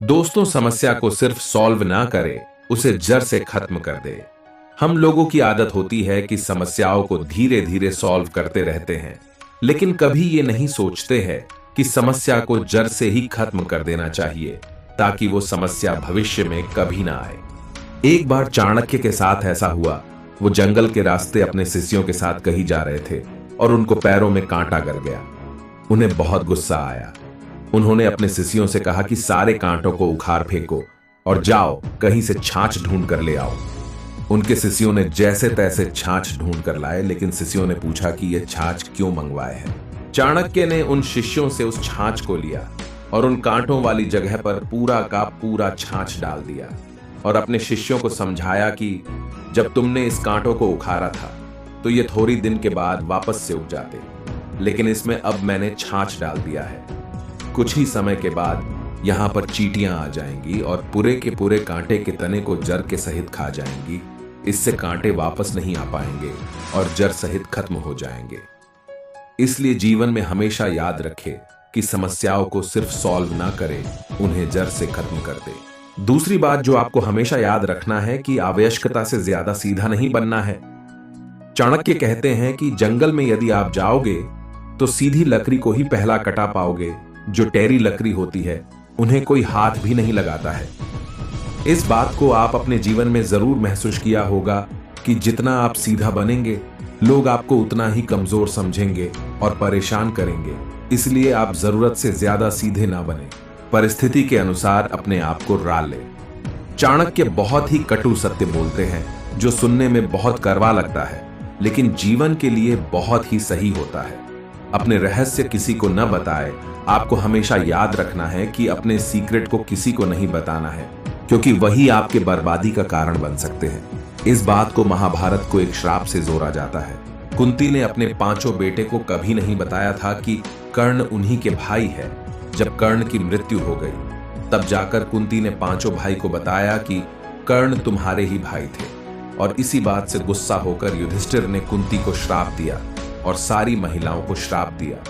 दोस्तों, समस्या को सिर्फ सॉल्व ना करे, उसे जड़ से खत्म कर दे। हम लोगों की आदत होती है कि समस्याओं को धीरे धीरे सॉल्व करते रहते हैं, लेकिन कभी ये नहीं सोचते हैं कि समस्या को जड़ से ही खत्म कर देना चाहिए, ताकि वो समस्या भविष्य में कभी ना आए। एक बार चाणक्य के साथ ऐसा हुआ। वो जंगल के रास्ते अपने शिष्यों के साथ कहीं जा रहे थे और उनको पैरों में कांटा गड़ गया। उन्हें बहुत गुस्सा आया। उन्होंने अपने शिष्यों से कहा कि सारे कांटों को उखाड़ फेंको और जाओ कहीं से छाछ ढूंढ कर ले आओ। उनके शिष्यों ने जैसे तैसे छाछ ढूंढ कर लाए, लेकिन शिष्यों ने पूछा कि यह छाछ क्यों मंगवाए हैं। चाणक्य ने उन शिष्यों से उस छाछ को लिया और उन कांटों वाली जगह पर पूरा का पूरा छाछ डाल दिया और अपने शिष्यों को समझाया कि जब तुमने इस कांटों को उखाड़ा था तो ये थोड़ी दिन के बाद वापस से उग जाते, लेकिन इसमें अब मैंने छाछ डाल दिया है। कुछ ही समय के बाद यहां पर चींटियां आ जाएंगी और पूरे के पूरे कांटे के तने को जड़ के सहित खा जाएंगी। इससे कांटे वापस नहीं आ पाएंगे और जड़ सहित खत्म हो जाएंगे। इसलिए जीवन में हमेशा याद रखें कि समस्याओं को सिर्फ सॉल्व ना करें, उन्हें जड़ से खत्म कर दे। दूसरी बात जो आपको हमेशा याद रखना है कि आवश्यकता से ज्यादा सीधा नहीं बनना है। चाणक्य कहते हैं कि जंगल में यदि आप जाओगे तो सीधी लकड़ी को ही पहला कटा पाओगे। जो टेढ़ी लकड़ी होती है उन्हें कोई हाथ भी नहीं लगाता है। इस बात को आप अपने जीवन में जरूर महसूस किया होगा कि जितना आप सीधा बनेंगे, लोग आपको उतना ही कमजोर समझेंगे और परेशान करेंगे। इसलिए आप जरूरत से ज्यादा सीधे ना बने, परिस्थिति के अनुसार अपने आप को राल ले। चाणक्य बहुत ही कटु सत्य बोलते हैं जो सुनने में बहुत कड़वा लगता है, लेकिन जीवन के लिए बहुत ही सही होता है। अपने रहस्य किसी को न बताए। आपको हमेशा याद रखना है कि अपने सीक्रेट को किसी को नहीं बताना है, क्योंकि वही आपके बर्बादी का कारण बन सकते हैं। इस बात को महाभारत को एक श्राप से जोड़ा जाता है। कुंती ने अपने पांचों बेटे को कभी नहीं बताया था कि कर्ण उन्हीं के भाई है। जब कर्ण की मृत्यु हो गई तब जाकर कुंती ने पांचों भाई को बताया कि कर्ण तुम्हारे ही भाई थे। और इसी बात से गुस्सा होकर युधिष्ठिर ने कुंती को श्राप दिया और सारी महिलाओं को श्राप दिया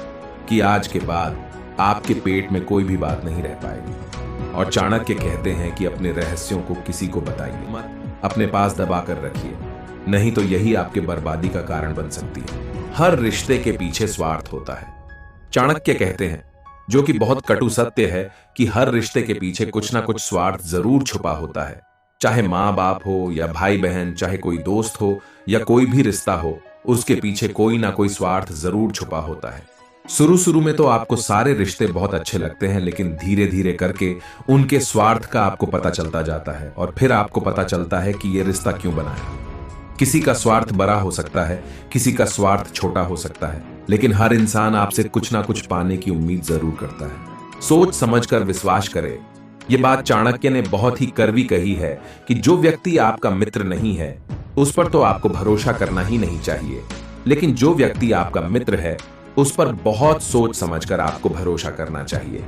कि आज के बाद आपके पेट में कोई भी बात नहीं रह पाएगी। और चाणक्य कहते हैं कि अपने रहस्यों को किसी को बताइए मत, अपने पास दबा कर रखिए, नहीं तो यही आपके बर्बादी का कारण बन सकती है। हर रिश्ते के पीछे स्वार्थ होता है। चाणक्य कहते हैं, जो कि बहुत कटु सत्य है, कि हर रिश्ते के पीछे कुछ ना कुछ स्वार्थ जरूर छुपा होता है। चाहे माँ बाप हो या भाई बहन, चाहे कोई दोस्त हो या कोई भी रिश्ता हो, उसके पीछे कोई ना कोई स्वार्थ जरूर छुपा होता है। शुरू में तो आपको सारे रिश्ते बहुत अच्छे लगते हैं, लेकिन धीरे धीरे करके उनके स्वार्थ का आपको पता चलता जाता है और फिर आपको पता चलता है कि यह रिश्ता क्यों बना है। किसी का स्वार्थ बड़ा हो सकता है, किसी का स्वार्थ छोटा हो सकता है, लेकिन हर इंसान आपसे कुछ ना कुछ पाने की उम्मीद जरूर करता है। सोच समझकर विश्वास करें। यह बात चाणक्य ने बहुत ही कड़वी कही है कि जो व्यक्ति आपका मित्र नहीं है उस पर तो आपको भरोसा करना ही नहीं चाहिए, लेकिन जो व्यक्ति आपका मित्र है उस पर बहुत सोच समझकर आपको भरोसा करना चाहिए,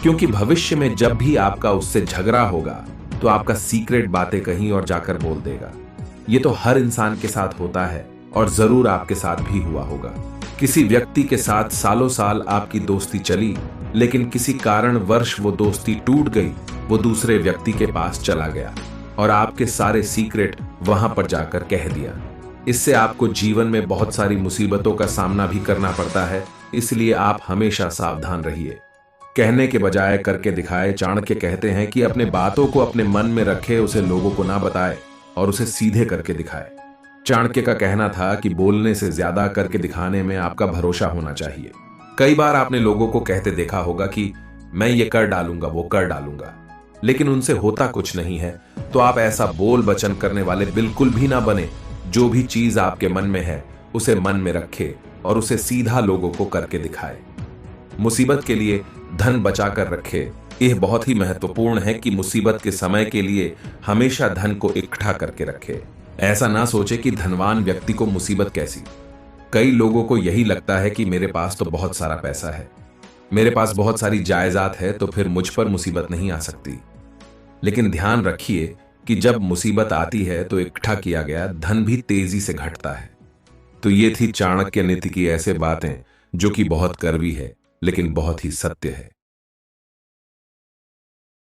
क्योंकि भविष्य में जब भी आपका उससे झगड़ा होगा तो आपका सीक्रेट बातें कहीं और जाकर बोल देगा। ये तो हर इंसान के साथ होता है और जरूर आपके साथ भी हुआ होगा। किसी व्यक्ति के साथ सालों साल आपकी दोस्ती चली, लेकिन किसी कारणवश वो दोस्ती टूट गई। वो दूसरे व्यक्ति के पास चला गया और आपके सारे सीक्रेट वहां पर जाकर कह दिया। इससे आपको जीवन में बहुत सारी मुसीबतों का सामना भी करना पड़ता है। इसलिए आप हमेशा सावधान रहिए। कहने के बजाय करके दिखाए। चाणक्य कहते हैं कि अपने बातों को अपने मन में रखे, उसे लोगों को ना बताए और उसे सीधे करके दिखाए। चाणक्य का कहना था कि बोलने से ज्यादा करके दिखाने में आपका भरोसा होना चाहिए। कई बार आपने लोगों को कहते देखा होगा कि मैं ये कर डालूंगा, वो कर डालूंगा, लेकिन उनसे होता कुछ नहीं है। तो आप ऐसा बोल बचन करने वाले बिल्कुल भी ना बने। जो भी चीज आपके मन में है उसे मन में रखे और उसे सीधा लोगों को करके दिखाए। मुसीबत के लिए धन बचा कर रखे। यह बहुत ही महत्वपूर्ण है कि मुसीबत के समय के लिए हमेशा धन को इकट्ठा करके रखे। ऐसा ना सोचे कि धनवान व्यक्ति को मुसीबत कैसी। कई लोगों को यही लगता है कि मेरे पास तो बहुत सारा पैसा है, मेरे पास बहुत सारी जायदाद है, तो फिर मुझ पर मुसीबत नहीं आ सकती। लेकिन ध्यान रखिए कि जब मुसीबत आती है तो इकट्ठा किया गया धन भी तेजी से घटता है। तो ये थी चाणक्य नीति की ऐसे बातें जो कि बहुत कड़वी है, लेकिन बहुत ही सत्य है।